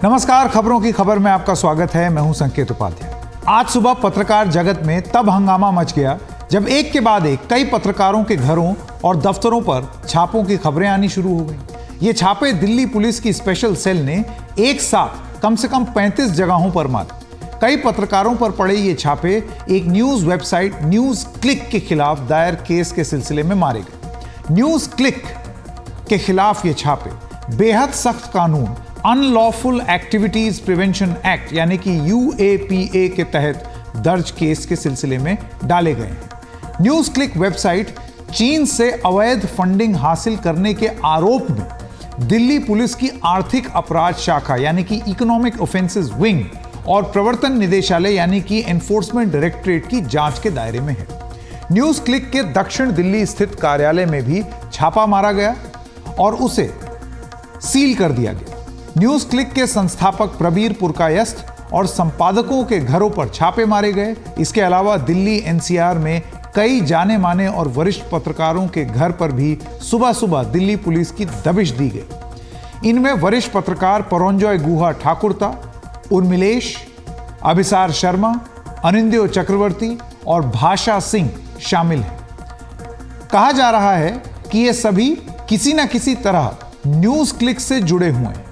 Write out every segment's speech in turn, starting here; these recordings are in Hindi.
नमस्कार, खबरों की खबर में आपका स्वागत है। मैं हूं संकेत उपाध्याय। आज सुबह पत्रकार जगत में तब हंगामा मच गया जब एक के बाद एक कई पत्रकारों के घरों और दफ्तरों पर छापों की खबरें आनी शुरू हो गई। ये छापे दिल्ली पुलिस की स्पेशल सेल ने एक साथ कम से कम 35 जगहों पर मारे। कई पत्रकारों पर पड़े ये छापे एक न्यूज वेबसाइट न्यूज क्लिक के खिलाफ दायर केस के सिलसिले में मारे गए। न्यूज क्लिक के खिलाफ ये छापे बेहद सख्त कानून अनलॉफुल एक्टिविटीज प्रिवेंशन एक्ट यानी कि UAPA के तहत दर्ज केस के सिलसिले में डाले गए हैं। न्यूज क्लिक वेबसाइट चीन से अवैध फंडिंग हासिल करने के आरोप में दिल्ली पुलिस की आर्थिक अपराध शाखा यानी कि इकोनॉमिक ऑफेंसेस विंग और प्रवर्तन निदेशालय यानी कि एनफोर्समेंट डायरेक्टरेट की जांच के दायरे में है। न्यूज क्लिक के दक्षिण दिल्ली स्थित कार्यालय में भी छापा मारा गया और उसे सील कर दिया गया। न्यूज क्लिक के संस्थापक प्रबीर पुरकायस्थ और संपादकों के घरों पर छापे मारे गए। इसके अलावा दिल्ली NCR में कई जाने माने और वरिष्ठ पत्रकारों के घर पर भी सुबह सुबह दिल्ली पुलिस की दबिश दी गई। इनमें वरिष्ठ पत्रकार परंजॉय गुहा ठाकुरता, उर्मिलेश, अभिसार शर्मा, अनिंद्यो चक्रवर्ती और भाषा सिंह शामिल हैं। कहा जा रहा है कि ये सभी किसी न किसी तरह न्यूज क्लिक से जुड़े हुए हैं।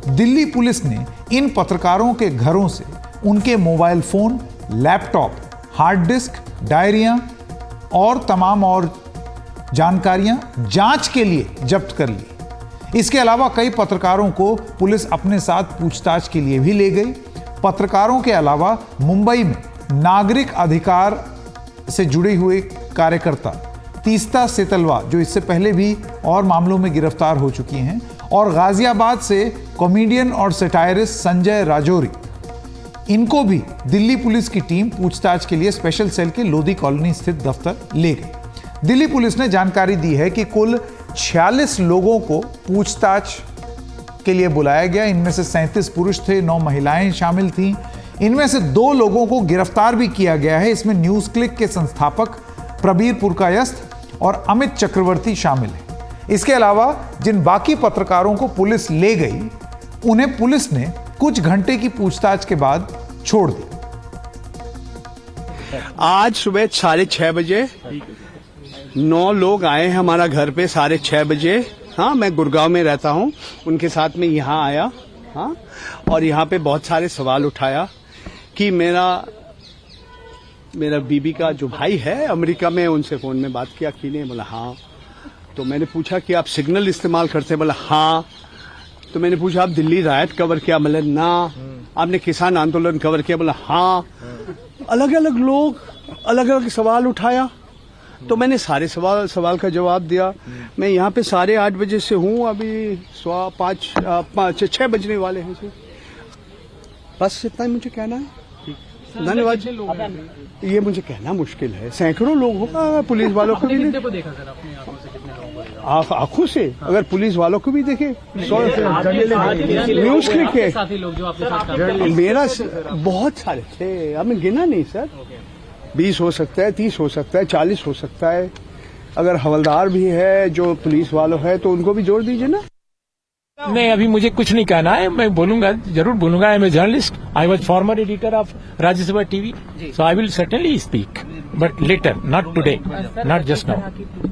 दिल्ली पुलिस ने इन पत्रकारों के घरों से उनके mobile phone, laptop, hard disk, डायरियां और तमाम और जानकारियां जांच के लिए जब्त कर ली। इसके अलावा कई पत्रकारों को पुलिस अपने साथ पूछताछ के लिए भी ले गई। पत्रकारों के अलावा मुंबई में नागरिक अधिकार से जुड़े हुए कार्यकर्ता तीस्ता सेतलवा, जो इससे पहले भी और मामलों में गिरफ्तार हो चुकी हैं, और गाजियाबाद से कॉमेडियन और सेटायरिस्ट संजय राजौरी, इनको भी दिल्ली पुलिस की टीम पूछताछ के लिए स्पेशल सेल के लोधी कॉलोनी स्थित दफ्तर ले गई। दिल्ली पुलिस ने जानकारी दी है कि कुल 46 लोगों को पूछताछ के लिए बुलाया गया। इनमें से 37 पुरुष थे, 9 महिलाएं शामिल थीं। इनमें से 2 लोगों को गिरफ्तार भी किया गया है। इसमें न्यूज क्लिक के संस्थापक प्रबीर पुरकायस्थ और अमित चक्रवर्ती शामिल हैं। इसके अलावा जिन बाकी पत्रकारों को पुलिस ले गई, उन्हें पुलिस ने कुछ घंटे की पूछताछ के बाद छोड़ दिया। आज सुबह 6:30 बजे 9 लोग आए हैं हमारा घर पे 6:30 बजे। हाँ, मैं गुड़गांव में रहता हूँ, उनके साथ में यहाँ आया। हाँ, और यहाँ पे बहुत सारे सवाल उठाया कि मेरा बीबी का जो भाई है अमेरिका में, उनसे फोन में बात किया कि नहीं? बोला हाँ। तो मैंने पूछा कि आप सिग्नल इस्तेमाल करते हैं? बोला हाँ। तो मैंने पूछा आप दिल्ली रायट कवर किया? बोले ना। आपने किसान आंदोलन कवर किया? बोला हाँ। अलग अलग लोग अलग अलग सवाल उठाया, तो मैंने सारे सवाल का जवाब दिया। मैं यहाँ पे 8:30 बजे से हूँ, अभी 6 बजने वाले हैं। बस इतना ही मुझे कहना है। धन्यवाद। ये मुझे कहना मुश्किल है, सैकड़ों लोग होगा। पुलिस वालों को भी देखा सर, अपनी आंखों से अगर पुलिस वालों को भी देखे, न्यूज क्लिक है मेरा बहुत सारे थे, हमें गिना नहीं सर। 20 हो सकता है, 30 हो सकता है, 40 हो सकता है। अगर हवलदार भी है जो पुलिस वालों है तो उनको भी जोड़ दीजिए ना। नहीं, अभी मुझे कुछ नहीं कहना है। मैं बोलूंगा, जरूर बोलूंगा। I am a journalist, I was former editor of Rajya Sabha TV, so I will certainly speak, but later, not today, not just now.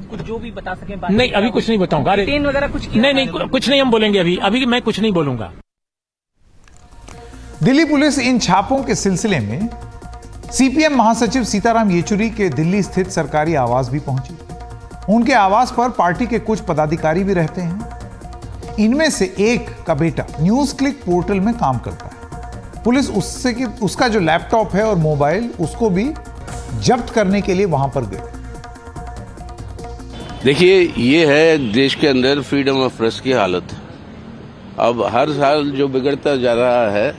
कुछ जो भी बता सकें? नहीं, अभी कुछ नहीं बताऊंगा। वगैरह कुछ नहीं, कुछ नहीं हम बोलेंगे। अभी मैं कुछ नहीं बोलूंगा। दिल्ली पुलिस इन छापों के सिलसिले में CPM महासचिव सीताराम येचुरी के दिल्ली स्थित सरकारी आवास भी पहुंची। उनके आवास पर पार्टी के कुछ पदाधिकारी भी रहते हैं। इनमें से एक का बेटा न्यूज क्लिक पोर्टल में काम करता है। पुलिस उसका जो लैपटॉप है और मोबाइल, उसको भी जब्त करने के लिए वहां पर गए। देखिए, ये है देश के अंदर फ्रीडम ऑफ प्रेस की हालत। अब हर साल जो बिगड़ता जा रहा है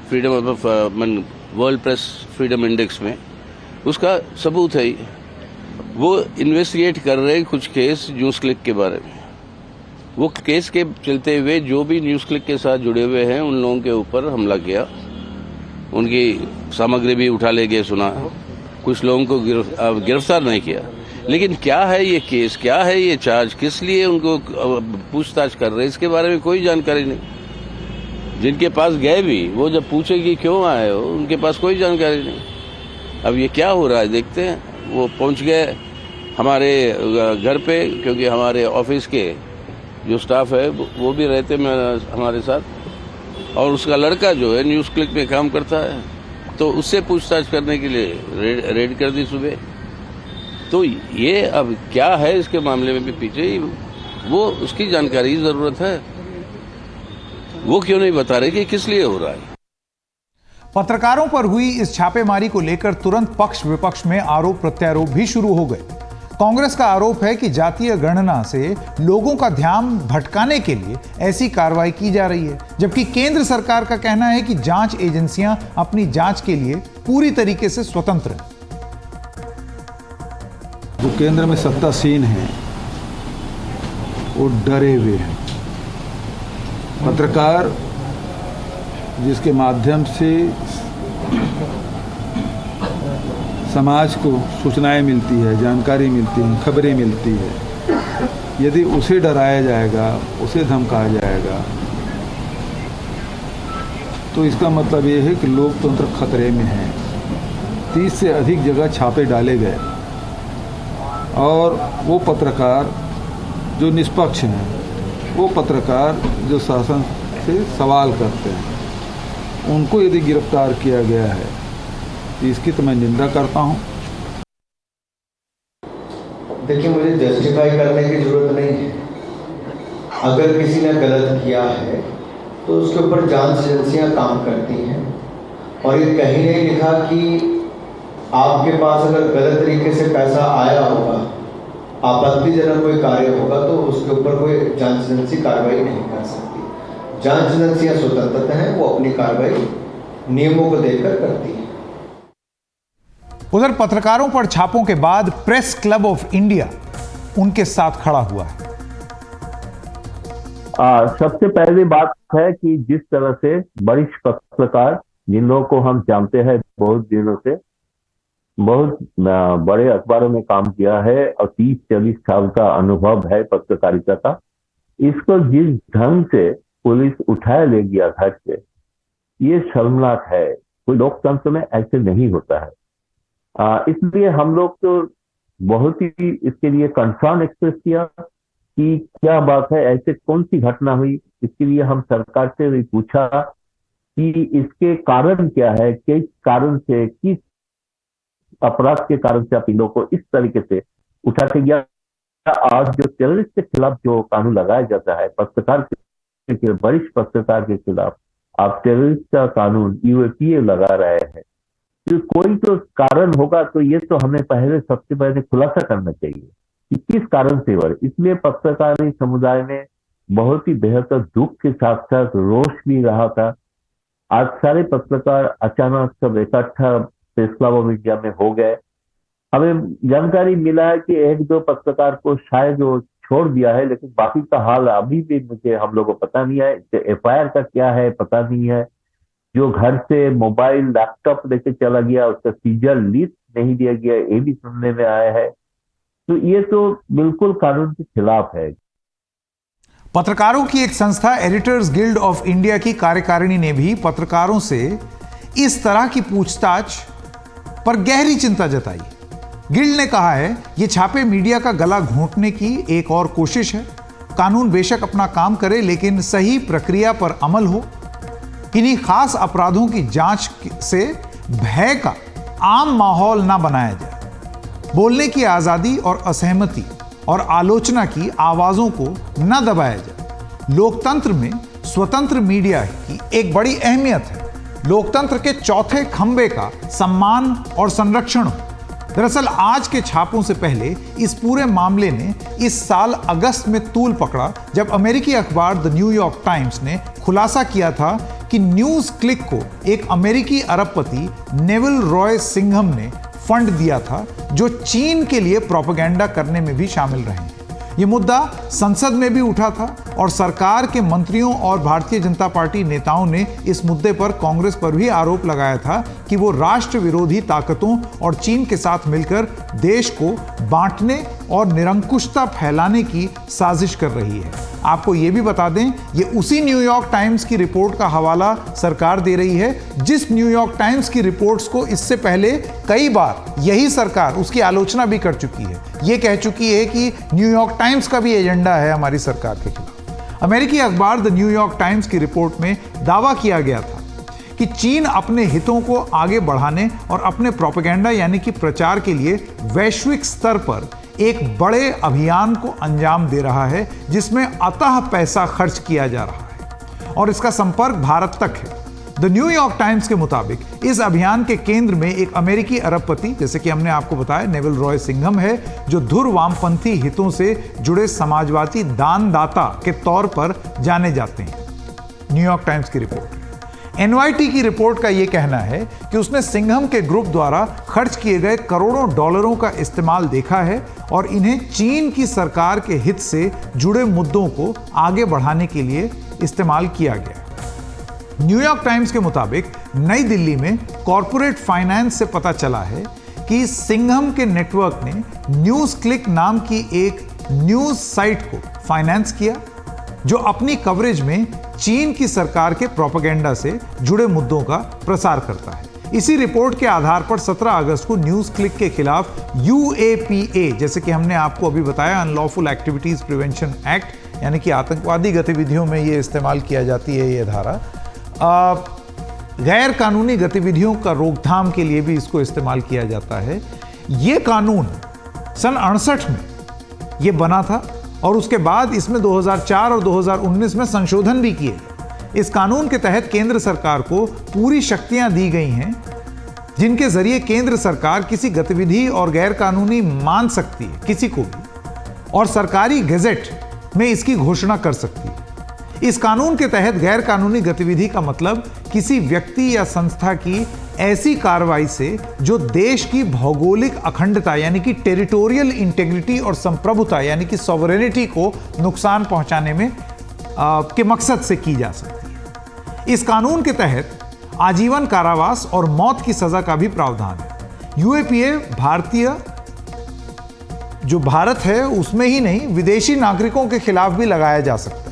freedom of world press freedom index में, उसका सबूत है। वो इन्वेस्टिगेट कर रहे हैं कुछ केस न्यूज क्लिक के बारे में। वो केस के चलते हुए जो भी न्यूज क्लिक के साथ जुड़े हुए हैं उन लोगों के ऊपर हमला किया, उनकी सामग्री भी उठा ले गए, सुना। कुछ लोगों को गिरफ्तार नहीं किया। लेकिन क्या है ये केस, क्या है ये चार्ज, किस लिए उनको पूछताछ कर रहे हैं, इसके बारे में कोई जानकारी नहीं। जिनके पास गए भी वो जब पूछे कि क्यों आए हो, उनके पास कोई जानकारी नहीं। अब ये क्या हो रहा है देखते हैं। वो पहुंच गए हमारे घर पे, क्योंकि हमारे ऑफिस के जो स्टाफ है वो भी रहते हमारे साथ, और उसका लड़का जो है न्यूज़ क्लिक में काम करता है, तो उससे पूछताछ करने के लिए रेड कर दी सुबह। तो ये अब क्या है इसके मामले में भी पीछे, वो उसकी जानकारी की जरूरत है। वो क्यों नहीं बता रहे कि किस लिए हो रहा है। पत्रकारों पर हुई इस छापेमारी को लेकर तुरंत पक्ष विपक्ष में आरोप प्रत्यारोप भी शुरू हो गए। कांग्रेस का आरोप है कि जातीय गणना से लोगों का ध्यान भटकाने के लिए ऐसी कार्रवाई की जा रही है, जबकि केंद्र सरकार का कहना है कि जांच एजेंसियां अपनी जांच के लिए पूरी तरीके से स्वतंत्र हैं। जो केंद्र में सत्तासीन हैं वो डरे हुए हैं। पत्रकार जिसके माध्यम से समाज को सूचनाएं मिलती है, जानकारी मिलती है, खबरें मिलती है, यदि उसे डराया जाएगा, उसे धमकाया जाएगा, तो इसका मतलब ये है कि लोकतंत्र खतरे में है। 30 से अधिक जगह छापे डाले गए और वो पत्रकार जो निष्पक्ष हैं, वो पत्रकार जो शासन से सवाल करते हैं, उनको यदि गिरफ्तार किया गया है तो इसकी तो मैं निंदा करता हूं। देखिए, मुझे जस्टिफाई करने की जरूरत नहीं है। अगर किसी ने गलत किया है तो उसके ऊपर जांच एजेंसियां काम करती हैं, और ये कहीं नहीं लिखा कि आपके पास अगर गलत तरीके से पैसा आया होगा, आपत्तिजनक कोई कार्य होगा, तो उसके ऊपर कोई जांच एजेंसी कार्रवाई नहीं कर सकती। जांच एजेंसियां स्वतंत्र हैं, वो अपनी कार्रवाई नियमों को देखकर करती है। उधर पत्रकारों पर छापों के बाद प्रेस क्लब ऑफ इंडिया उनके साथ खड़ा हुआ है। सबसे पहली बात है कि जिस तरह से वरिष्ठ पत्रकार, जिन लोगों को हम जानते हैं बहुत दिनों से, बहुत बड़े अखबारों में काम किया है और 30-40 साल का अनुभव है पत्रकारिता का, इसको जिस ढंग से पुलिस उठाए ले गया घर से, ये शर्मनाक है। कोई लोकतंत्र में ऐसे नहीं होता है। इसलिए हम लोग तो बहुत ही इसके लिए कंसर्न एक्सप्रेस किया कि क्या बात है, ऐसे कौन सी घटना हुई। इसके लिए हम सरकार से भी पूछा कि इसके कारण क्या है, किस कारण से, किस अपराध के कारण से आप इन लोगों को इस तरीके से उठाते गया। आज जो टेररिस्ट के खिलाफ जो कानून लगाया जाता है, पत्रकार के वरिष्ठ पत्रकार के खिलाफ आप टेररिस्ट का कानून यूएपीए लगा रहे हैं, तो कोई तो कारण होगा। तो ये तो हमें सबसे पहले खुलासा करना चाहिए कि किस कारण से हुआ। इसलिए पत्रकारी समुदाय में बहुत ही बेहतर दुख के साथ साथ रोष भी रहा था। आज सारे पत्रकार अचानक सब इकट्ठा प्रेस क्लब ऑफ इंडिया में हो गए। हमें जानकारी मिला है कि 1-2 पत्रकार को शायद वो छोड़ दिया है, लेकिन बाकी का हाल अभी भी हम लोगों को पता नहीं है। एफआईआर का क्या है पता नहीं है। जो घर से मोबाइल लैपटॉप लेके चला गया, उसका सीजर लिस्ट नहीं दिया गया, ये भी सुनने में आया है। तो ये तो बिल्कुल कानून के खिलाफ है। पत्रकारों की एक संस्था एडिटर्स गिल्ड ऑफ इंडिया की कार्यकारिणी ने भी पत्रकारों से इस तरह की पूछताछ पर गहरी चिंता जताई। गिल्ड ने कहा है, ये छापे मीडिया का गला घोंटने की एक और कोशिश है। कानून बेशक अपना काम करे, लेकिन सही प्रक्रिया पर अमल हो। किन्हीं खास अपराधों की जांच से भय का आम माहौल ना बनाया जाए। बोलने की आजादी और असहमति और आलोचना की आवाजों को न दबाया जाए। लोकतंत्र में स्वतंत्र मीडिया की एक बड़ी अहमियत है। लोकतंत्र के चौथे खंबे का सम्मान और संरक्षण हो। दरअसल आज के छापों से पहले इस पूरे मामले ने इस साल अगस्त में तूल पकड़ा, जब अमेरिकी अखबार द न्यूयॉर्क टाइम्स ने खुलासा किया था कि न्यूज क्लिक को एक अमेरिकी अरबपति नेविल रॉय सिंघम ने फंड दिया था, जो चीन के लिए प्रोपेगेंडा करने में भी शामिल रहे हैं। ये मुद्दा संसद में भी उठा था और सरकार के मंत्रियों और भारतीय जनता पार्टी नेताओं ने इस मुद्दे पर कांग्रेस पर भी आरोप लगाया था कि वो राष्ट्र विरोधी ताकतों और चीन के साथ मिलकर देश को बांटने और निरंकुशता फैलाने की साजिश कर रही है। आपको ये भी बता दें, ये उसी न्यूयॉर्क टाइम्स की रिपोर्ट का हवाला सरकार दे रही है, जिस न्यूयॉर्क टाइम्स की रिपोर्ट्स को इससे पहले कई बार यही सरकार उसकी आलोचना भी कर चुकी है। ये कह चुकी है कि न्यूयॉर्क टाइम्स का भी एजेंडा है हमारी सरकार के खिलाफ। अमेरिकी अखबार द न्यूयॉर्क टाइम्स की रिपोर्ट में दावा किया गया था कि चीन अपने हितों को आगे बढ़ाने और अपने प्रोपेगेंडा यानी कि प्रचार के लिए वैश्विक स्तर पर एक बड़े अभियान को अंजाम दे रहा है, जिसमें अथाह पैसा खर्च किया जा रहा है और इसका संपर्क भारत तक है। द न्यूयॉर्क टाइम्स के मुताबिक इस अभियान के केंद्र में एक अमेरिकी अरबपति, जैसे कि हमने आपको बताया, नेवल रॉय सिंघम है, जो धुर वामपंथी हितों से जुड़े समाजवादी दानदाता के तौर पर जाने जाते हैं। न्यूयॉर्क टाइम्स की रिपोर्ट। एनवाईटी की रिपोर्ट का यह कहना है कि उसने सिंघम के ग्रुप द्वारा खर्च किए गए करोड़ों डॉलरों का इस्तेमाल देखा है और इन्हें चीन की सरकार के हित से जुड़े मुद्दों को आगे बढ़ाने के लिए इस्तेमाल किया गया। न्यूयॉर्क टाइम्स के मुताबिक नई दिल्ली में कॉरपोरेट फाइनेंस से पता चला है कि सिंघम के नेटवर्क ने न्यूज क्लिक नाम की एक न्यूज साइट को फाइनेंस किया, जो अपनी कवरेज में चीन की सरकार के प्रोपेगेंडा से जुड़े मुद्दों का प्रसार करता है। इसी रिपोर्ट के आधार पर 17 अगस्त को न्यूज क्लिक के खिलाफ UAPA, जैसे कि हमने आपको अभी बताया, अनलॉफुल एक्टिविटीज प्रिवेंशन एक्ट, यानी कि आतंकवादी गतिविधियों में ये इस्तेमाल किया जाती है ये धारा, गैर कानूनी गतिविधियों का रोकथाम के लिए भी इसको इस्तेमाल किया जाता है। ये कानून सन 68 में ये बना था और उसके बाद इसमें 2004 और 2019 में संशोधन भी किए गए। इस कानून के तहत केंद्र सरकार को पूरी शक्तियां दी गई हैं, जिनके जरिए केंद्र सरकार किसी गतिविधि और गैर कानूनी मान सकती है किसी को भी, और सरकारी गैजेट में इसकी घोषणा कर सकती है। इस कानून के तहत गैर कानूनी गतिविधि का मतलब किसी व्यक्ति या संस्था की ऐसी कार्रवाई से जो देश की भौगोलिक अखंडता यानी कि टेरिटोरियल इंटेग्रिटी और संप्रभुता यानी कि सॉवरेनिटी को नुकसान पहुंचाने में के मकसद से की जा सकती है। इस कानून के तहत आजीवन कारावास और मौत की सजा का भी प्रावधान है। UAPA जो भारत है उसमें ही नहीं, विदेशी नागरिकों के खिलाफ भी लगाया जा सकता है।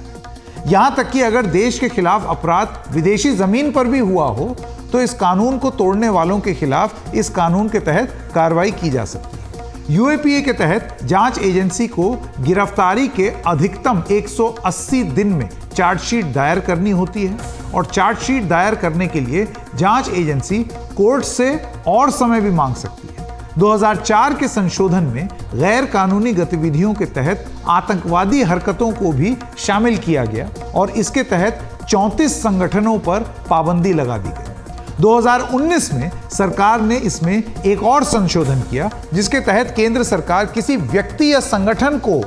यहां तक कि अगर देश के खिलाफ अपराध विदेशी जमीन पर भी हुआ हो तो इस कानून को तोड़ने वालों के खिलाफ इस कानून के तहत कार्रवाई की जा सकती है। UAPA के तहत जांच एजेंसी को गिरफ्तारी के अधिकतम 180 दिन में चार्जशीट दायर करनी होती है और चार्जशीट दायर करने के लिए जांच एजेंसी कोर्ट से और समय भी मांग सकती है। 2004 के संशोधन में गैर कानूनी गतिविधियों के तहत आतंकवादी हरकतों को भी शामिल किया गया और इसके तहत 34 संगठनों पर पाबंदी लगा दी गई। 2019 में सरकार ने इसमें एक और संशोधन किया, जिसके तहत केंद्र सरकार किसी व्यक्ति या संगठन को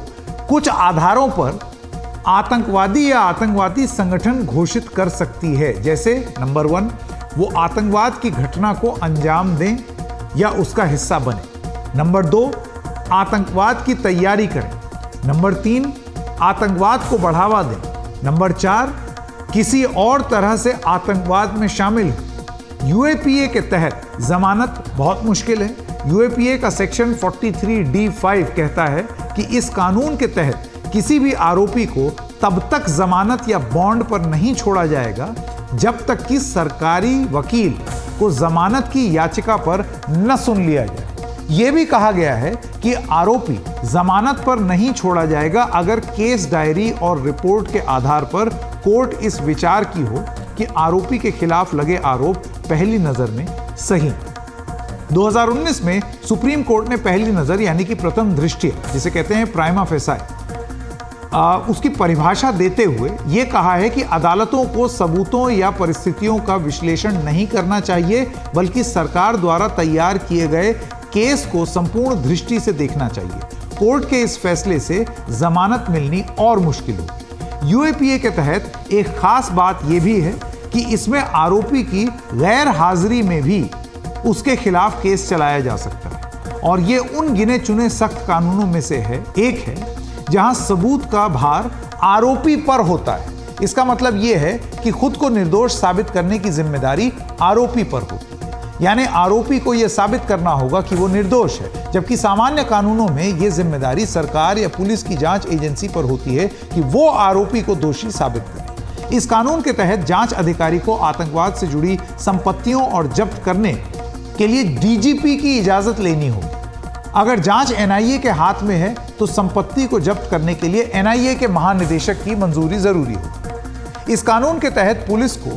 कुछ आधारों पर आतंकवादी या आतंकवादी संगठन घोषित कर सकती है। जैसे नंबर 1, वो आतंकवाद की घटना को अंजाम दें या उसका हिस्सा बने। नंबर 2, आतंकवाद की तैयारी करें। नंबर 3, आतंकवाद को बढ़ावा दें। नंबर 4, किसी और तरह से आतंकवाद में शामिल हो। UAPA के तहत जमानत बहुत मुश्किल है। UAPA का सेक्शन 43D5 कहता है कि इस कानून के तहत किसी भी आरोपी को तब तक जमानत या बॉन्ड पर नहीं छोड़ा जाएगा जब तक कि सरकारी वकील को जमानत की याचिका पर न सुन लिया जाए। यह भी कहा गया है कि आरोपी जमानत पर नहीं छोड़ा जाएगा अगर केस डायरी और रिपोर्ट के आधार पर कोर्ट इस विचार की हो कि आरोपी के खिलाफ लगे आरोप पहली नजर में सही। 2019 में सुप्रीम कोर्ट ने पहली नजर यानी कि प्रथम दृष्टया, जिसे कहते हैं प्राइमा फेसाई, उसकी परिभाषा देते हुए यह कहा है कि अदालतों को सबूतों या परिस्थितियों का विश्लेषण नहीं करना चाहिए, बल्कि सरकार द्वारा तैयार किए गए केस को संपूर्ण दृष्टि से देखना चाहिए। कोर्ट के इस फैसले से जमानत मिलनी और मुश्किल होगी। UAPA के तहत एक खास बात यह भी है कि इसमें आरोपी की गैर हाजिरी में भी उसके खिलाफ केस चलाया जा सकता है और यह उन गिने चुने सख्त कानूनों में से एक है जहां सबूत का भार आरोपी पर होता है। इसका मतलब यह है कि खुद को निर्दोष साबित करने की जिम्मेदारी आरोपी पर होती है। यानी आरोपी को यह साबित करना होगा कि वो निर्दोष है, जबकि सामान्य कानूनों में यह जिम्मेदारी सरकार या पुलिस की जांच एजेंसी पर होती है कि वो आरोपी को दोषी साबित करे। इस कानून के तहत जांच अधिकारी को आतंकवाद से जुड़ी संपत्तियों और जब्त करने के लिए डीजीपी की इजाजत लेनी होगी। अगर जांच एनआईए के हाथ में है तो संपत्ति को जब्त करने के लिए एनआईए के महानिदेशक की मंजूरी जरूरी होगी। इस कानून के तहत पुलिस को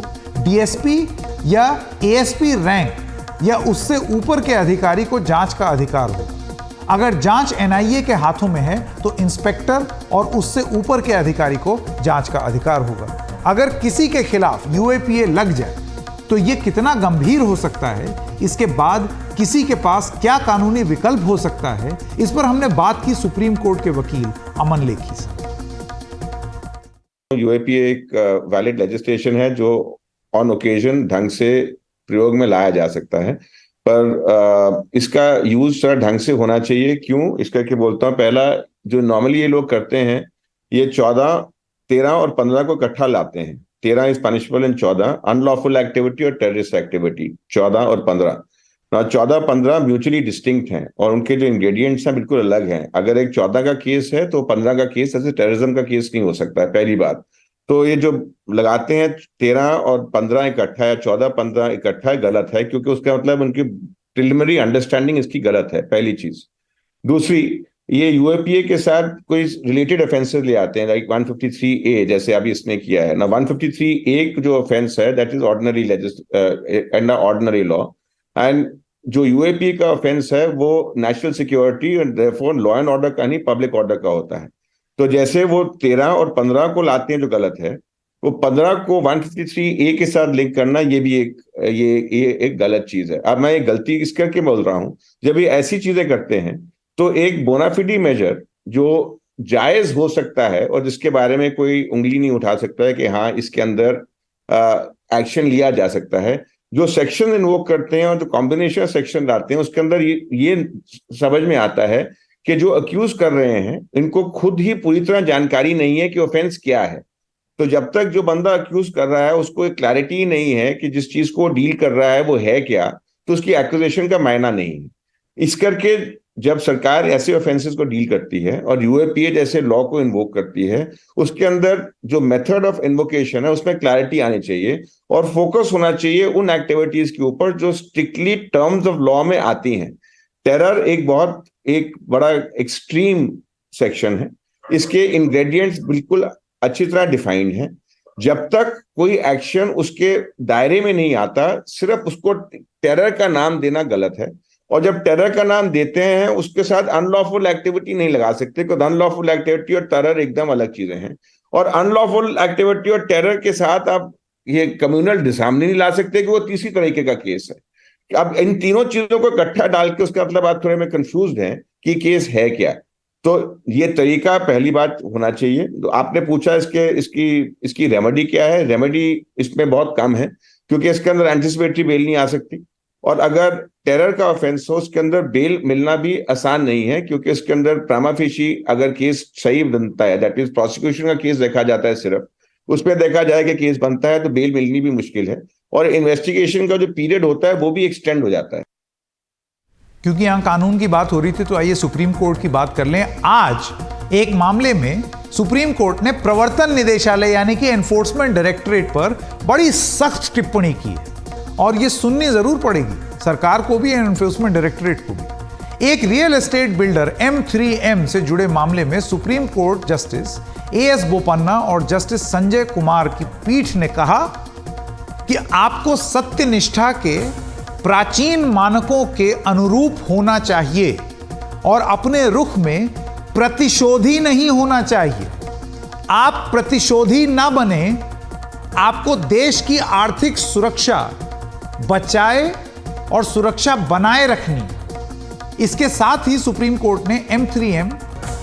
डीएसपी या एएसपी रैंक या उससे ऊपर के अधिकारी को जांच का अधिकार होगा। अगर जांच एनआईए के हाथों में है तो इंस्पेक्टर और उससे ऊपर के अधिकारी को जांच का अधिकार होगा। अगर किसी के खिलाफ यूएपीए लग जाए तो यह कितना गंभीर हो सकता है, इसके बाद किसी के पास क्या कानूनी विकल्प हो सकता है, इस पर हमने बात की सुप्रीम कोर्ट के वकील अमन लेखी से। यूएपीए एक वैलिड लेजिस्लेशन है जो ऑन ओकेजन ढंग से प्रयोग में लाया जा सकता है, पर इसका यूज थोड़ा ढंग से होना चाहिए। क्यों इसका क्या बोलता हूँ, पहला जो नॉर्मली ये लोग करते हैं, ये 14, 13 और 15 को इकट्ठा लाते हैं। 13 is punishable and 14 unlawful activity और टेररिस्ट एक्टिविटी, 14 और 15। 14-15 म्यूचुअली डिस्टिंक्ट हैं और उनके जो इंग्रेडिएंट्स हैं बिल्कुल अलग हैं। अगर एक 14 का केस है तो 15 का केस ऐसे टेररिज्म का केस नहीं हो सकता है, पहली बात। तो ये जो लगाते हैं 13 और 15 इकट्ठा या 14-15 इकट्ठा गलत है, क्योंकि उसका मतलब उनकी प्रिलिमिनरी अंडरस्टैंडिंग इसकी गलत है, पहली चीज। दूसरी, ये यूएपीए के साथ कोई रिलेटेड ऑफेंसेस ले आते हैं, लाइक 153A जैसे अभी इसने किया है ना। 153A जो ऑफेंस है that is ordinary under ordinary law, and जो यूएपीए का ऑफेंस है वो national security and therefore law and order का नहीं, पब्लिक ऑर्डर का होता है। तो जैसे वो 13 और 15 को लाते हैं जो गलत है, वो 15 को 153A के साथ लिंक करना ये भी एक गलत चीज है। अब मैं ये गलती इस करके बोल रहा हूं, जब ये ऐसी चीजें करते हैं तो एक बोनाफिडी मेजर जो जायज हो सकता है और जिसके बारे में कोई उंगली नहीं उठा सकता है कि हाँ इसके अंदर एक्शन लिया जा सकता है, जो सेक्शन इन्वोक करते हैं और जो कॉम्बिनेशन सेक्शन लाते हैं उसके अंदर ये समझ में आता है कि जो अक्यूज कर रहे हैं इनको खुद ही पूरी तरह जानकारी नहीं है कि ऑफेंस क्या है। तो जब तक जो बंदा अक्यूज कर रहा है उसको एक क्लैरिटी नहीं है कि जिस चीज को डील कर रहा है वो है क्या, तो उसकी एक्यूजेशन का मायना नहीं है। इस करके जब सरकार ऐसे ऑफेंसेस को डील करती है और यूएपीए जैसे लॉ को इन्वोक करती है, उसके अंदर जो मेथड ऑफ इन्वोकेशन है उसमें क्लैरिटी आनी चाहिए और फोकस होना चाहिए उन एक्टिविटीज के ऊपर जो स्ट्रिक्टली टर्म्स ऑफ लॉ में आती हैं। टेरर एक बड़ा एक्सट्रीम सेक्शन है, इसके इंग्रेडिएंट्स बिल्कुल अच्छी तरह डिफाइंड हैं। जब तक कोई एक्शन उसके दायरे में नहीं आता, सिर्फ उसको टेरर का नाम देना गलत है। और जब टेरर का नाम देते हैं उसके साथ अनलॉफुल एक्टिविटी नहीं लगा सकते, क्योंकि अनलॉफुल एक्टिविटी और टेरर एकदम अलग चीजें हैं। और अनलॉफुल एक्टिविटी और टेरर के साथ आप ये कम्युनल डिसहार्मनी नहीं ला सकते कि वो तीसरी तरीके का केस है। अब इन तीनों चीजों को इकट्ठा डाल के उसका मतलब आप थोड़े में कंफ्यूज हैं कि केस है क्या। तो ये तरीका पहली बात होना चाहिए। तो आपने पूछा इसकी रेमेडी क्या है। रेमेडी इसमें बहुत कम है, क्योंकि इसके अंदर एंटिसिपेटरी बेल नहीं आ सकती, और अगर टेरर का ऑफेंस हो उसके अंदर बेल मिलना भी आसान नहीं है, क्योंकि इसके अंदर प्रामा फेशी अगर केस सही बनता है, दैट इज प्रोसिक्यूशन का केस देखा जाता है, सिर्फ उसमें देखा जाए कि केस बनता है तो बेल मिलनी भी मुश्किल है, और इन्वेस्टिगेशन का जो पीरियड होता है वो भी एक्सटेंड हो जाता है। क्योंकि यहां कानून की बात हो रही थी तो आइए सुप्रीम कोर्ट की बात कर लें। आज एक मामले में सुप्रीम कोर्ट ने प्रवर्तन निदेशालय यानी कि एनफोर्समेंट डायरेक्टरेट पर बड़ी सख्त टिप्पणी की है, और यह सुननी जरूर पड़ेगी सरकार को भी, एनफोर्समेंट डायरेक्टरेट को भी। एक रियल एस्टेट बिल्डर M3M से जुड़े मामले में supreme court justice AS Bopanna और जस्टिस संजय कुमार की पीठ ने कहा कि आपको सत्यनिष्ठा के प्राचीन मानकों के अनुरूप होना चाहिए और अपने रुख में प्रतिशोधी नहीं होना चाहिए। आप प्रतिशोधी ना बने, आपको देश की आर्थिक सुरक्षा बचाए और सुरक्षा बनाए रखनी। इसके साथ ही सुप्रीम कोर्ट ने M3M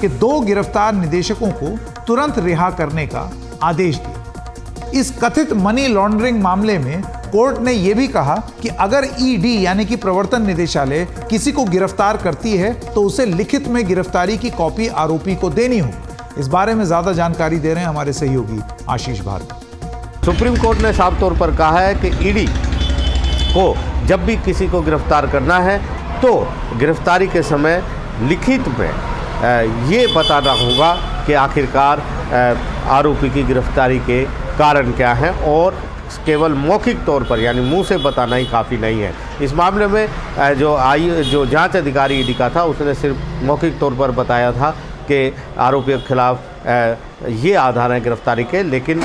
के 2 गिरफ्तार निदेशकों को तुरंत रिहा करने का आदेश दिया। इस कथित मनी लॉन्ड्रिंग मामले में कोर्ट ने यह भी कहा कि अगर ईडी यानी कि प्रवर्तन निदेशालय किसी को गिरफ्तार करती है तो उसे लिखित में गिरफ्तारी की कॉपी आरोपी को देनी होगी। इस बारे में ज्यादा जानकारी दे रहे हैं हमारे सहयोगी आशीष भारती। सुप्रीम कोर्ट ने साफ तौर पर कहा है कि ईडी को जब भी किसी को गिरफ्तार करना है तो गिरफ्तारी के समय लिखित में ये बताना होगा कि आखिरकार आरोपी की गिरफ्तारी के कारण क्या हैं, और केवल मौखिक तौर पर यानी मुंह से बताना ही काफ़ी नहीं है। इस मामले में जो जांच अधिकारी ईडी का था उसने सिर्फ मौखिक तौर पर बताया था कि आरोपी के खिलाफ ये आधार हैं गिरफ्तारी के, लेकिन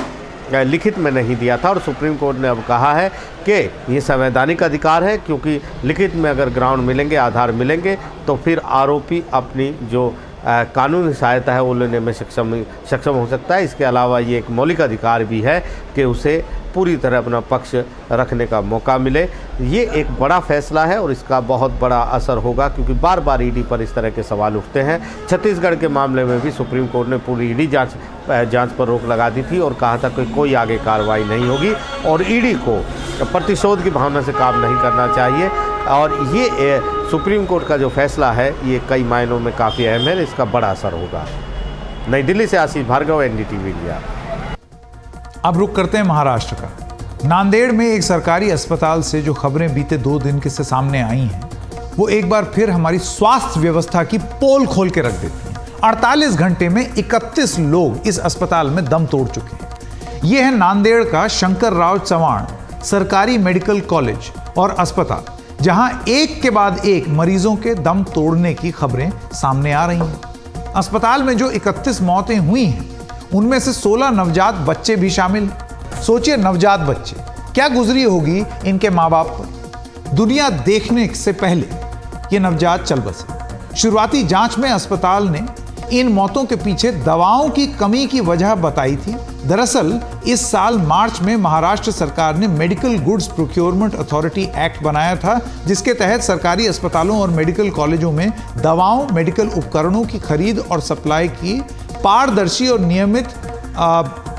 लिखित में नहीं दिया था। और सुप्रीम कोर्ट ने अब कहा है कि ये संवैधानिक अधिकार है, क्योंकि लिखित में अगर ग्राउंड मिलेंगे, आधार मिलेंगे, तो फिर आरोपी अपनी जो कानूनी सहायता है वो लेने में सक्षम हो सकता है। इसके अलावा ये एक मौलिक अधिकार भी है कि उसे पूरी तरह अपना पक्ष रखने का मौका मिले। ये एक बड़ा फैसला है और इसका बहुत बड़ा असर होगा, क्योंकि बार बार ईडी पर इस तरह के सवाल उठते हैं। छत्तीसगढ़ के मामले में भी सुप्रीम कोर्ट ने पूरी ईडी जांच पर रोक लगा दी थी और कहा था कि कोई आगे कार्रवाई नहीं होगी और ईडी को प्रतिशोध की भावना से काम नहीं करना चाहिए। और ये सुप्रीम कोर्ट का जो फैसला है ये कई मायनों में काफ़ी अहम है, इसका बड़ा असर होगा। नई दिल्ली से आशीष भार्गव, एनडीटीवी इंडिया। अब रुक करते हैं महाराष्ट्र का। नांदेड़ में एक सरकारी अस्पताल से जो खबरें बीते 2 दिन के से सामने आई हैं, वो एक बार फिर हमारी स्वास्थ्य व्यवस्था की पोल खोल के रख देती हैं। 48 घंटे में 31 लोग इस अस्पताल में दम तोड़ चुके हैं। यह है नांदेड़ का शंकरराव चव्हाण सरकारी मेडिकल कॉलेज और अस्पताल, जहां एक के बाद एक मरीजों के दम तोड़ने की खबरें सामने आ रही हैं। अस्पताल में जो 31 मौतें हुई हैं, उनमें से 16 नवजात बच्चे भी शामिल हैं। सोचिए, नवजात बच्चे, क्या गुजरी होगी इनके माँ बाप पर। दुनिया देखने से पहले ये नवजात चल बसे। शुरुआती जांच में अस्पताल ने इन मौतों के पीछे दवाओं की कमी की वजह बताई थी। दरअसल इस साल मार्च में महाराष्ट्र सरकार ने medical goods procurement authority act बनाया था, जिसके तहत सरकारी अस्पतालों और मेडिकल कॉलेजों में दवाओं, मेडिकल उपकरणों की खरीद और सप्लाई की पारदर्शी और नियमित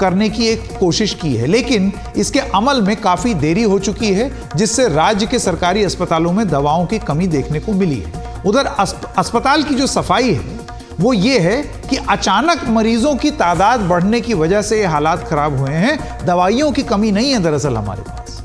करने की एक कोशिश की है। लेकिन इसके अमल में काफ़ी देरी हो चुकी है, जिससे राज्य के सरकारी अस्पतालों में दवाओं की कमी देखने को मिली है। उधर अस्पताल की जो सफाई है वो ये है कि अचानक मरीजों की तादाद बढ़ने की वजह से ये हालात खराब हुए हैं। दवाइयों की कमी नहीं है दरअसल हमारे पास।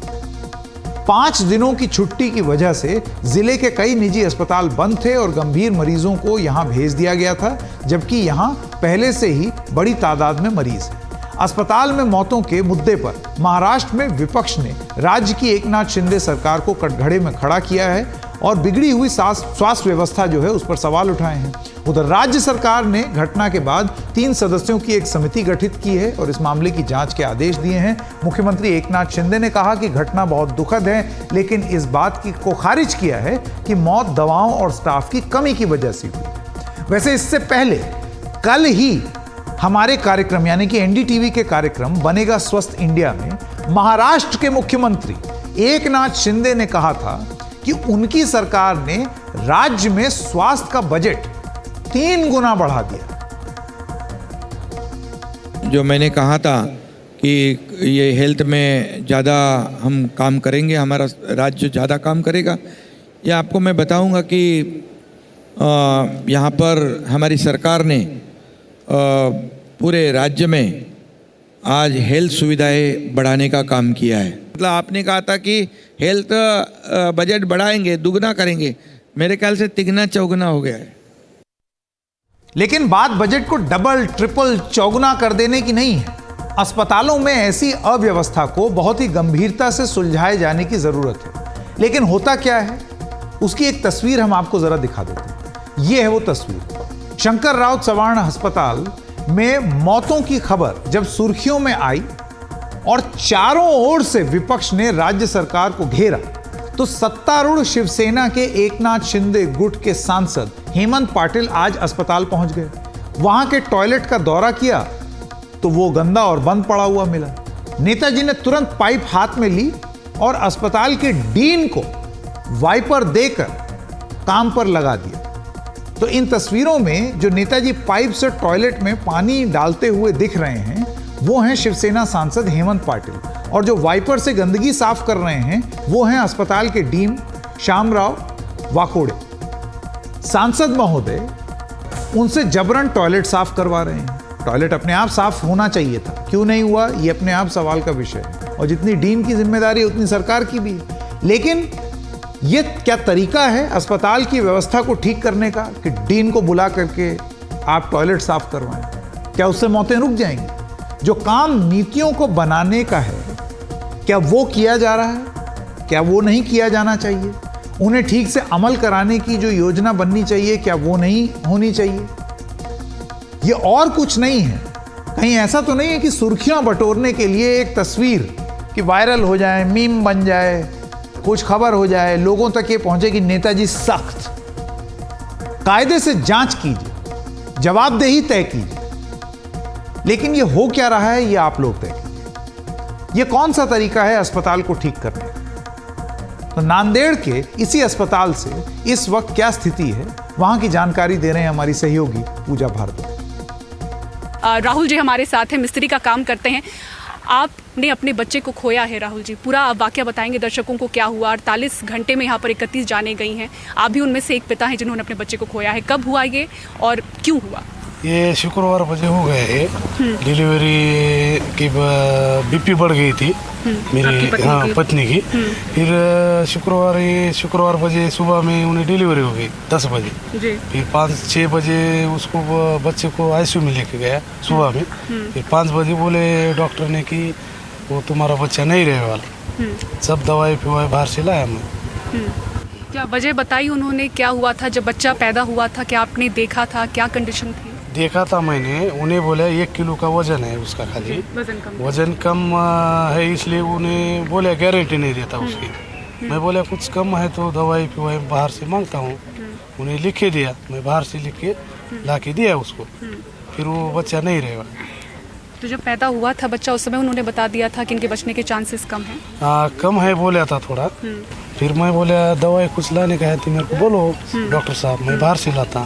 5 दिनों की छुट्टी की वजह से जिले के कई निजी अस्पताल बंद थे और गंभीर मरीजों को यहां भेज दिया गया था, जबकि यहां पहले से ही बड़ी तादाद में मरीज हैं। अस्पताल में मौतों के मुद्दे पर महाराष्ट्र में विपक्ष ने राज्य की एकनाथ शिंदे सरकार को कटघरे में खड़ा किया है और बिगड़ी हुई स्वास्थ्य व्यवस्था जो है उस पर सवाल उठाए हैं। उधर राज्य सरकार ने घटना के बाद 3 सदस्यों की एक समिति गठित की है और इस मामले की जांच के आदेश दिए हैं। मुख्यमंत्री एकनाथ शिंदे ने कहा कि घटना बहुत दुखद है, लेकिन इस बात को खारिज किया है कि मौत दवाओं और स्टाफ की कमी की वजह से हुई। वैसे इससे पहले कल ही हमारे कार्यक्रम यानी कि एनडीटीवी के कार्यक्रम बनेगा स्वस्थ इंडिया में महाराष्ट्र के मुख्यमंत्री एकनाथ शिंदे ने कहा था कि उनकी सरकार ने राज्य में स्वास्थ्य का बजट 3 गुना बढ़ा दिया। जो मैंने कहा था कि ये हेल्थ में ज़्यादा हम काम करेंगे, हमारा राज्य ज़्यादा काम करेगा, ये आपको मैं बताऊंगा कि यहाँ पर हमारी सरकार ने पूरे राज्य में आज हेल्थ सुविधाएं बढ़ाने का काम किया है। मतलब आपने कहा था कि हेल्थ बजट बढ़ाएंगे, दुगना करेंगे, मेरे ख्याल से तिगना चौगुना हो गया है। लेकिन बात बजट को डबल, ट्रिपल, चौगुना कर देने की नहीं है। अस्पतालों में ऐसी अव्यवस्था को बहुत ही गंभीरता से सुलझाए जाने की जरूरत है। लेकिन होता क्या है, उसकी एक तस्वीर हम आपको जरा दिखा देते हैं। यह है वो तस्वीर। शंकरराव चव्हाण अस्पताल में मौतों की खबर जब सुर्खियों में आई और चारों ओर से विपक्ष ने राज्य सरकार को घेरा, तो सत्तारूढ़ शिवसेना के एकनाथ शिंदे गुट के सांसद हेमंत पाटिल आज अस्पताल पहुंच गए। वहां के टॉयलेट का दौरा किया तो वो गंदा और बंद पड़ा हुआ मिला। नेताजी ने तुरंत पाइप हाथ में ली और अस्पताल के डीन को वाइपर देकर काम पर लगा दिया। तो इन तस्वीरों में जो नेताजी पाइप से टॉयलेट में पानी डालते हुए दिख रहे हैं वो हैं शिवसेना सांसद हेमंत पाटिल, और जो वाइपर से गंदगी साफ कर रहे हैं वो हैं अस्पताल के डीन श्यामराव वाकोड़े। सांसद महोदय उनसे जबरन टॉयलेट साफ करवा रहे हैं। टॉयलेट अपने आप साफ होना चाहिए था, क्यों नहीं हुआ ये अपने आप सवाल का विषय है, और जितनी डीन की जिम्मेदारी उतनी सरकार की भी है। लेकिन ये क्या तरीका है अस्पताल की व्यवस्था को ठीक करने का कि डीन को बुला करके आप टॉयलेट साफ करवाएं? क्या उससे मौतें रुक जाएंगी? जो काम नीतियों को बनाने का है, क्या वो किया जा रहा है? क्या वो नहीं किया जाना चाहिए? उन्हें ठीक से अमल कराने की जो योजना बननी चाहिए, क्या वो नहीं होनी चाहिए? ये और कुछ नहीं है। कहीं ऐसा तो नहीं है कि सुर्खियां बटोरने के लिए एक तस्वीर कि वायरल हो जाए, मीम बन जाए, कुछ खबर हो जाए, लोगों तक ये पहुंचे कि नेताजी सख्त। कायदे से जांच कीजिए, जवाबदेही तय कीजिए। लेकिन ये हो क्या रहा है, ये आप लोग तय कीजिए। ये कौन सा तरीका है अस्पताल को ठीक करने का? तो नांदेड़ के इसी अस्पताल से इस वक्त क्या स्थिति है, वहां की जानकारी दे रहे हैं हमारी सहयोगी पूजा भारद्वाज। राहुल जी हमारे साथ हैं, मिस्त्री का काम करते हैं। आपने अपने बच्चे को खोया है राहुल जी, पूरा वाकया बताएंगे दर्शकों को, क्या हुआ? 48 घंटे में यहाँ पर 31 जाने गई हैं, आप भी उनमें से एक पिता हैं जिन्होंने अपने बच्चे को खोया है। कब हुआ ये और क्यों हुआ? ये शुक्रवार बजे हो गए है। डिलीवरी की बीपी बढ़ गई थी मेरी पत्नी की। फिर शुक्रवार बजे सुबह में उन्हें डिलीवरी हो गई 10 बजे। फिर 5-6 बजे उसको बच्चे को आईसीयू में लेके गया सुबह में। फिर 5 बजे बोले डॉक्टर ने कि वो तुम्हारा बच्चा नहीं रहे वाला। सब दवाई फिवाई बाहर से लाया मैं। क्या वजह बताई उन्होंने, क्या हुआ था जब बच्चा पैदा हुआ था? क्या आपने देखा था, क्या कंडीशन थी? देखा था मैंने, उन्हें बोला 1 किलो का वजन है उसका, खाली वजन कम है, इसलिए उन्हें बोला गारंटी नहीं देता उसकी। मैं बोला कुछ कम है तो दवाई फिवाई बाहर से मांगता हूँ। उन्हें लिखे दिया, मैं बाहर से लिख के ला के दिया उसको। फिर वो बच्चा नहीं रहेगा। तो जब पैदा हुआ था बच्चा, उस समय उन्होंने बता दिया था कि इनके बचने के चांसेस कम हैं? कम है बोला था थोड़ा। फिर मैं बोला दवाई कुछ लाने का है तो मेरे को बोलो डॉक्टर साहब, मैं बाहर से लाता।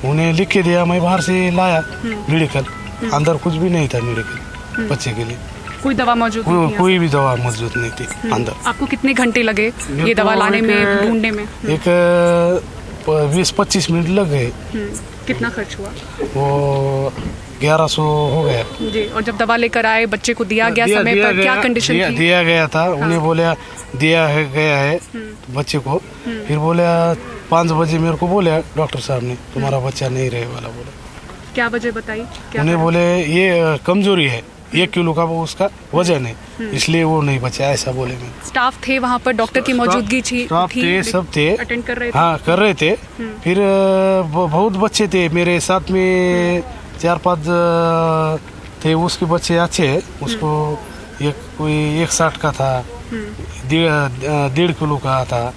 उन्हें लिख के दिया, मैं बाहर से लाया मेडिकल। अंदर कुछ भी नहीं था मेडिकल बच्चे के लिए, कोई दवा मौजूद नहीं थी? कोई भी दवा मौजूद नहीं थी अंदर। आपको कितने घंटे लगे ये दवा लाने में, ढूंढने में? एक 20-25 मिनट लग गए। कितना खर्च हुआ? वो 1100 हो गया जी। और जब दवा लेकर आए, बच्चे को दिया गया समय पर, क्या कंडीशन थी? दिया गया था। उन्हें बोला दिया है गया है बच्चे को। फिर बोला 5 बजे मेरे को बोला डॉक्टर साहब ने तुम्हारा बच्चा नहीं रहे वाला। बोला क्या वजह बताई? उन्हें बोले ये कमजोरी है, 1 किलो का वो उसका वजन है, इसलिए वो नहीं बचा, ऐसा बोले। मैं स्टाफ थे वहाँ पर, डॉक्टर की मौजूदगी थी? सब थे, अटेंड कर रहे थे? हाँ कर रहे थे। फिर बहुत बच्चे थे मेरे साथ में, 4-5 थे। उसके बच्चे अच्छे हैं। उसको कोई 160 का था, 1.5 किलो का था,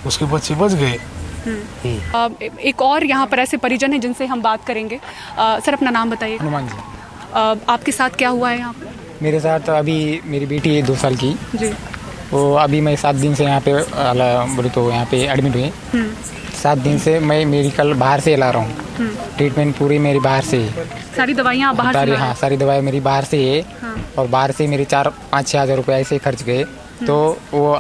उसके बच्चे बच गए। एक और यहाँ पर ऐसे परिजन हैं जिनसे हम बात करेंगे। सर अपना नाम बताइए। हनुमान जी। आपके साथ क्या हुआ है यहाँ पर? मेरे साथ अभी मेरी बेटी है 2 साल की जी। वो अभी मैं 7 दिन से यहाँ पे बोले तो यहाँ पे एडमिट हुए। 7 दिन से मैं मेडिकल बाहर से ला रहा हूँ। ट्रीटमेंट पूरी मेरी बाहर से है। सारी दवाइयाँ बाहर से? हाँ, सारी दवाई मेरी बाहर से है। हाँ। और बाहर से मेरे 4-5-6 हज़ार रुपये ऐसे खर्च गए। तो वो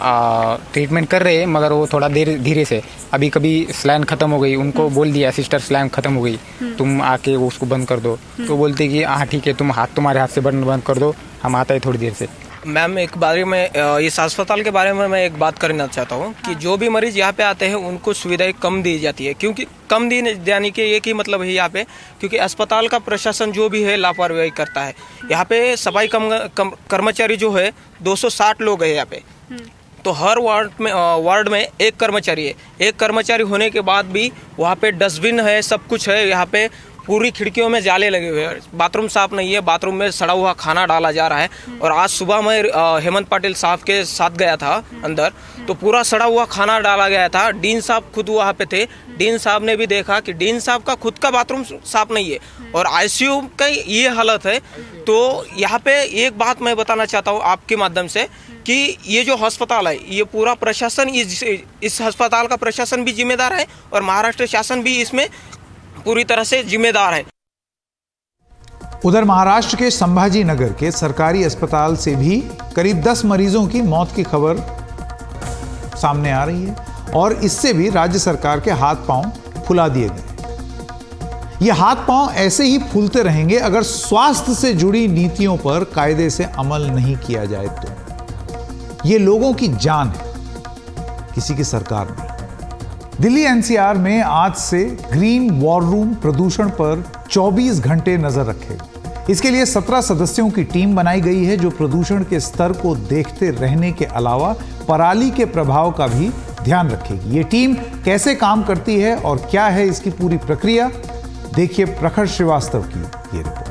ट्रीटमेंट कर रहे हैं, मगर वो थोड़ा धीरे से। अभी कभी स्लाइन ख़त्म हो गई, उनको बोल दिया सिस्टर स्लाइन ख़त्म हो गई, तुम आके वो उसको बंद कर दो। तो बोलते कि हाँ ठीक है, तुम्हारे हाथ से बंद कर दो, हम आता है थोड़ी देर से। मैम एक बारे में इस अस्पताल के बारे में मैं एक बात करना चाहता हूँ कि जो भी मरीज यहाँ पे आते हैं उनको सुविधाएं कम दी जाती है। क्योंकि कम दी जाने के एक ही मतलब है यहाँ पे, क्योंकि अस्पताल का प्रशासन जो भी है लापरवाही करता है। यहाँ पे सफाई कर्मचारी जो है 260 लोग है यहाँ पे। तो हर वार्ड में एक कर्मचारी है। एक कर्मचारी होने के बाद भी वहाँ पे डस्टबिन है, सब कुछ है। यहाँ पे पूरी खिड़कियों में जाले लगे हुए हैं, बाथरूम साफ नहीं है, बाथरूम में सड़ा हुआ खाना डाला जा रहा है। और आज सुबह मैं हेमंत पाटिल साहब के साथ गया था अंदर, तो पूरा सड़ा हुआ खाना डाला गया था। डीन साहब खुद वहाँ पे थे। डीन साहब ने भी देखा कि डीन साहब का खुद का बाथरूम साफ नहीं है और आईसीयू का ये हालत है। तो यहाँ पे एक बात मैं बताना चाहता हूँ आपके माध्यम से कि ये जो अस्पताल है, ये पूरा प्रशासन, इस अस्पताल का प्रशासन भी जिम्मेदार है और महाराष्ट्र शासन भी इसमें पूरी तरह से जिम्मेदार है। उधर महाराष्ट्र के संभाजी नगर के सरकारी अस्पताल से भी करीब 10 मरीजों की मौत की खबर सामने आ रही है और इससे भी राज्य सरकार के हाथ पांव फुला दिए गए। ये हाथ पांव ऐसे ही फूलते रहेंगे अगर स्वास्थ्य से जुड़ी नीतियों पर कायदे से अमल नहीं किया जाए तो। ये लोगों की जान है, किसी की सरकार नहीं। दिल्ली एनसीआर में आज से ग्रीन वॉर रूम प्रदूषण पर 24 घंटे नजर रखेगा। इसके लिए 17 सदस्यों की टीम बनाई गई है जो प्रदूषण के स्तर को देखते रहने के अलावा पराली के प्रभाव का भी ध्यान रखेगी। ये टीम कैसे काम करती है और क्या है इसकी पूरी प्रक्रिया, देखिए प्रखर श्रीवास्तव की ये रिपोर्ट।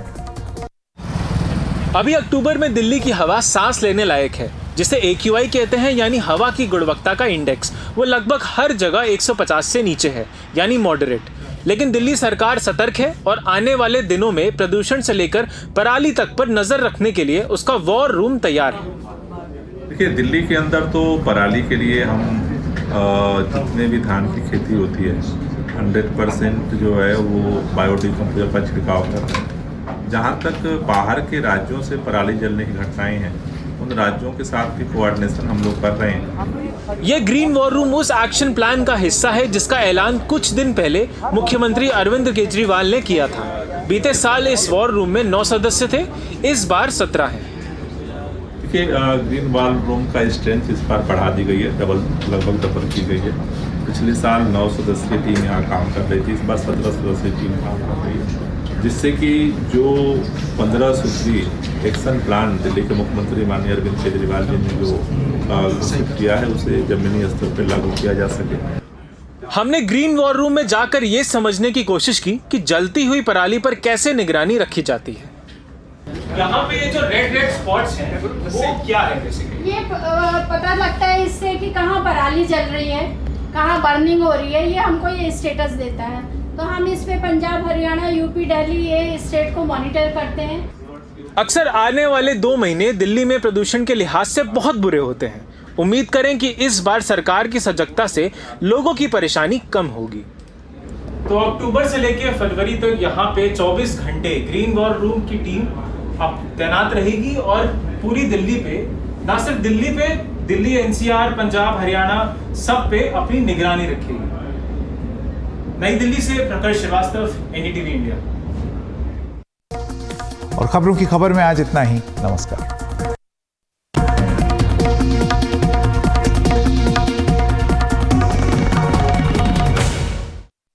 अभी अक्टूबर में दिल्ली की हवा सांस लेने लायक है, जिसे AQI कहते हैं, यानी हवा की गुणवत्ता का इंडेक्स। वो लगभग हर जगह 150 से नीचे है, यानी मॉडरेट। लेकिन दिल्ली सरकार सतर्क है और आने वाले दिनों में प्रदूषण से लेकर पराली तक पर नजर रखने के लिए उसका वॉर रूम तैयार है। देखिए, दिल्ली के अंदर तो पराली के लिए हम जितने भी धान की खेती होती है 100% जो है वो बायोडिकम्पोजर का छिड़काव कर रहे हैं। जहाँ तक बाहर के राज्यों से पराली जलने की घटनाएं हैं, उन राज्यों के साथ भी कोऑर्डिनेशन हम लोग कर रहे हैं। ये ग्रीन वॉर रूम उस एक्शन प्लान का हिस्सा है जिसका ऐलान कुछ दिन पहले मुख्यमंत्री अरविंद केजरीवाल ने किया था। बीते साल इस वॉर रूम में 9 सदस्य थे, इस बार 17 हैं। देखिए, ग्रीन वॉर रूम का स्ट्रेंथ इस बार बढ़ा दी गई है, लगभग डबल की गई है। पिछले साल 9 सदस्यीय टीम यहाँ काम कर रही थी, इस बार 17 सदस्यीय टीम काम कर रही है, जिससे कि जो 15 सूत्री एक्शन प्लान दिल्ली के मुख्यमंत्री माननीय अरविंद केजरीवाल जी ने जो घोषित किया है उसे जमीनी स्तर पर लागू किया जा सके। हमने ग्रीन वॉर रूम में जाकर ये समझने की कोशिश की कि जलती हुई पराली पर कैसे निगरानी रखी जाती है। यहाँ पे ये जो रेड स्पॉट्स हैं वो क्या है बेसिकली? ये पता लगता है इससे कि कहाँ पराली जल रही है, कहाँ बर्निंग हो रही है, ये हमको ये स्टेटस देता है। तो हम इस पे पंजाब, हरियाणा, यूपी, दिल्ली ये स्टेट को मॉनिटर करते हैं। अक्सर आने वाले 2 महीने दिल्ली में प्रदूषण के लिहाज से बहुत बुरे होते हैं। उम्मीद करें कि इस बार सरकार की सजगता से लोगों की परेशानी कम होगी। तो अक्टूबर से लेकर फरवरी तक यहाँ पे 24 घंटे ग्रीन वॉर रूम की टीम अब तैनात रहेगी और पूरी दिल्ली पे, ना सिर्फ दिल्ली पे, दिल्ली एनसीआर, पंजाब, हरियाणा सब पे अपनी निगरानी रखेगी। नई दिल्ली से प्रखर श्रीवास्तव, NDTV इंडिया। और खबरों की खबर में आज इतना ही। नमस्कार।